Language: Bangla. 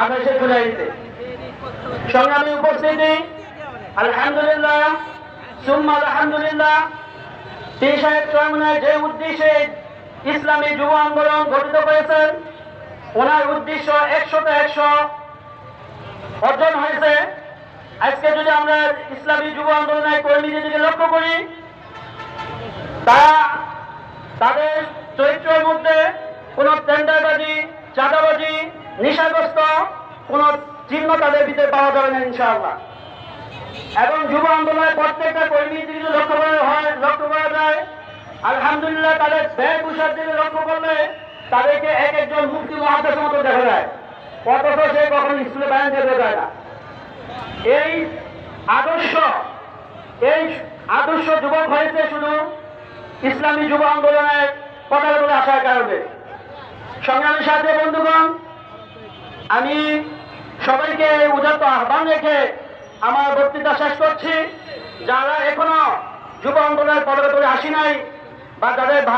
28শে জুলাইতে। সংগ্রামী উপস্থিতি, আলহামদুলিল্লাহ সুম্মা আলহামদুলিল্লাহ, পীর সাহেব চরমনায় যে উদ্দেশ্যে ইসলামী যুব আন্দোলন গঠিত করেছেন, ওনার উদ্দেশ্য 100তে 100 অর্জন হয়েছে। আজকে যদি আমরা ইসলামী যুব আন্দোলনের কর্মীদের দিকে লক্ষ্য করি, তারা তাদের চরিত্রের মধ্যে কোন টেন্ডারবাজি, চাঁদাবাজি, নেশাগ্রস্ত কোন চিহ্ন তাদের ভিতরে পাওয়া যাবে না ইনশাআল্লাহ। এবং যুব আন্দোলনের প্রত্যেকটা কর্মীর দিকে লক্ষ্য করা যায়, আলহামদুলিল্লাহ তাদের ব্যয় পোশাক দিকে লক্ষ্য করলে তাদেরকে এক একজন মুফতি মুহাদ্দিসের মতো দেখা যায়, অথচ সে কখনো স্কুলে বয়ান দিতে যায় না। এই আদর্শ যুবক হয়েছে শুধু ইসলামী যুব আন্দোলনের পতাকা তুলে আসার কারণে। সংগ্রামী সাথী বন্ধুগণ, আমি সবাইকে উদাত্ত আহ্বান রেখে আমার বক্তৃতা শেষ করছি। যারা এখনো যুব আন্দোলনের পতাকা তুলে আসি নাই বা যাদের